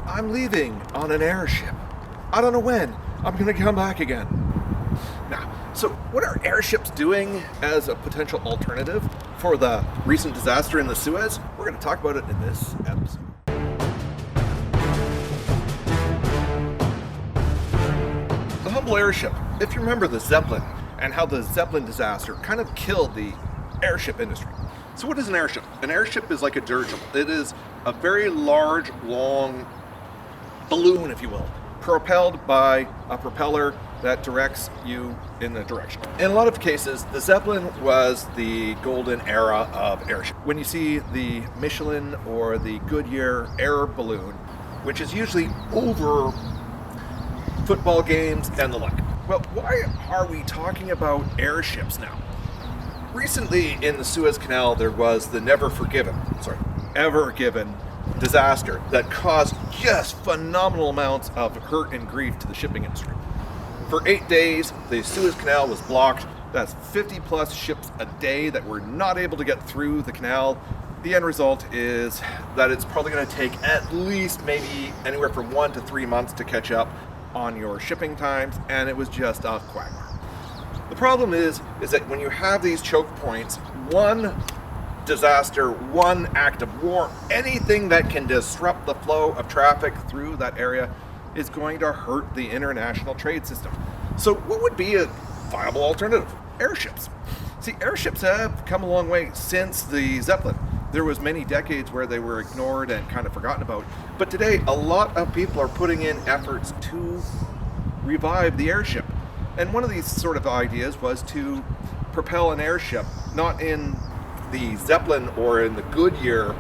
I'm leaving on an airship. I don't know when. I'm going to come back again. Now, so what are airships doing as a potential alternative for the recent disaster in the Suez? We're going to talk about it in this episode. The Humble airship. If you remember the Zeppelin and how the Zeppelin disaster kind of killed the airship industry. So what is an airship? An airship is like a dirigible. It is a very large, long balloon, if you will, propelled by a propeller that directs you in a direction. In a lot of cases, the Zeppelin was the golden era of airship. When you see the Michelin or the Goodyear air balloon, which is usually over football games and the like. Well, why are we talking about airships now? Recently in the Suez Canal, there was the Ever Given disaster that caused just phenomenal amounts of hurt and grief to the shipping industry. For 8 days, the Suez Canal was blocked. That's 50 plus ships a day that were not able to get through the canal. The end result is that it's probably going to take at least maybe anywhere from 1 to 3 months to catch up on your shipping times, and it was just a quagmire. The problem is that when you have these choke points, one disaster, one act of war, anything that can disrupt the flow of traffic through that area is going to hurt the international trade system. So what would be a viable alternative? Airships. See, airships have come a long way since the Zeppelin. There was many decades where they were ignored and kind of forgotten about. But today, a lot of people are putting in efforts to revive the airship. And one of these sort of ideas was to propel an airship, not in the Zeppelin or in the Goodyear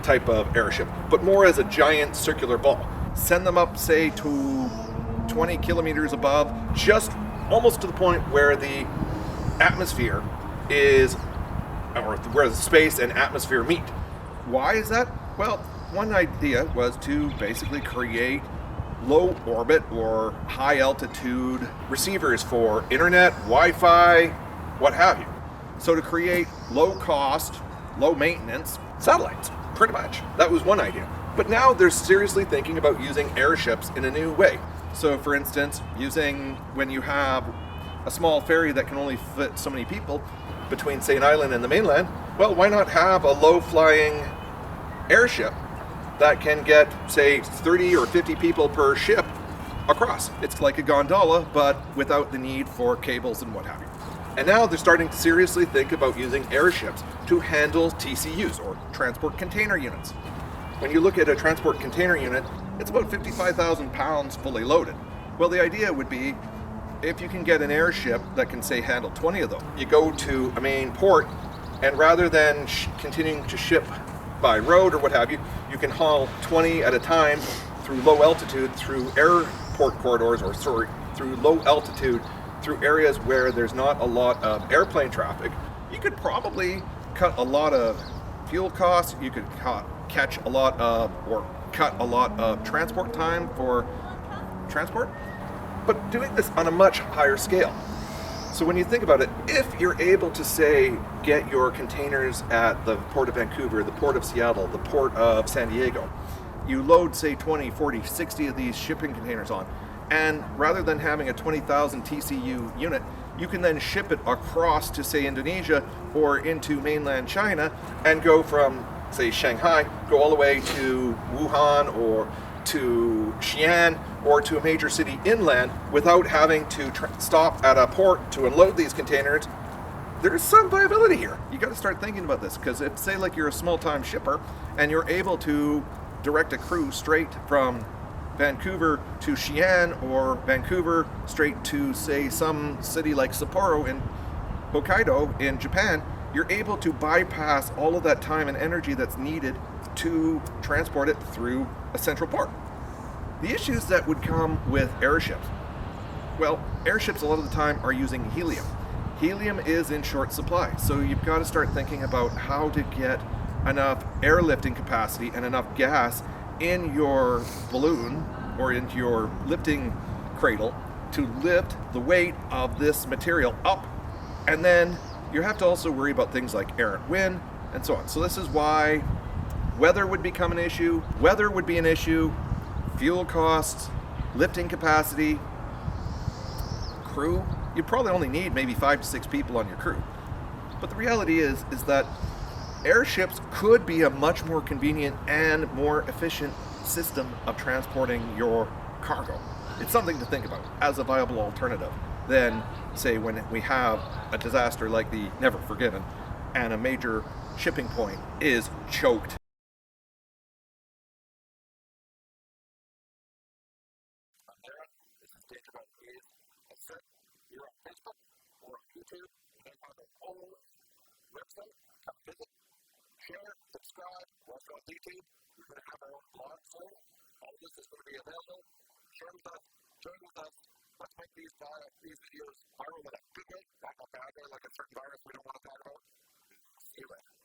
type of airship, but more as a giant circular ball. Send them up, say, to 20 kilometers above, just almost to the point where the atmosphere is, or where the space and atmosphere meet. Why is that? Well, one idea was to basically create low orbit or high altitude receivers for internet, Wi-Fi, what have you. So to create low cost, low maintenance satellites, pretty much. That was one idea. But now they're seriously thinking about using airships in a new way. So for instance, when you have a small ferry that can only fit so many people between, say, an island and the mainland, well, why not have a low-flying airship that can get, say, 30 or 50 people per ship across? It's like a gondola, but without the need for cables and what have you. And now they're starting to seriously think about using airships to handle TCUs, or transport container units. When you look at a transport container unit, it's about 55,000 pounds fully loaded. Well, the idea would be, if you can get an airship that can, say, handle 20 of them, you go to a main port, and rather than continuing to ship by road or what have you, you can haul 20 at a time through low altitude, through airport corridors, through low altitude, through areas where there's not a lot of airplane traffic. You could probably cut a lot of fuel costs. You could cut a lot of transport time for transport, but doing this on a much higher scale. So when you think about it, if you're able to, say, get your containers at the Port of Vancouver, the Port of Seattle, the Port of San Diego, you load, say, 20, 40, 60 of these shipping containers on, and rather than having a 20,000 TCU unit, you can then ship it across to, say, Indonesia or into mainland China and go from, say, Shanghai, go all the way to Wuhan or to Xi'an or to a major city inland without having to stop at a port to unload these containers. There's some viability here. You got to start thinking about this, because if, say, like, you're a small-time shipper and you're able to direct a crew straight from Vancouver to Xi'an, or Vancouver straight to, say, some city like Sapporo in Hokkaido in Japan, you're able to bypass all of that time and energy that's needed to transport it through a central port. The issues that would come with airships. Well, airships a lot of the time are using helium. Helium is in short supply, so you've got to start thinking about how to get enough airlifting capacity and enough gas in your balloon or into your lifting cradle to lift the weight of this material up. And then you have to also worry about things like errant wind and so on. So this is why weather would become an issue. Weather would be an issue. fuel costs, lifting capacity, crew. You probably only need maybe 5 to 6 people on your crew. But the reality is that airships could be a much more convenient and more efficient system of transporting your cargo. It's something to think about as a viable alternative than, say, when we have a disaster like the Never Forgiven and a major shipping point is choked. Share, subscribe, watch on YouTube. We're going to have our own blog soon. All of this is going to be available. Share with us, join with us. Let's make these videos viral in a good way, not a bad way, like a certain virus we don't want to talk about. See you later.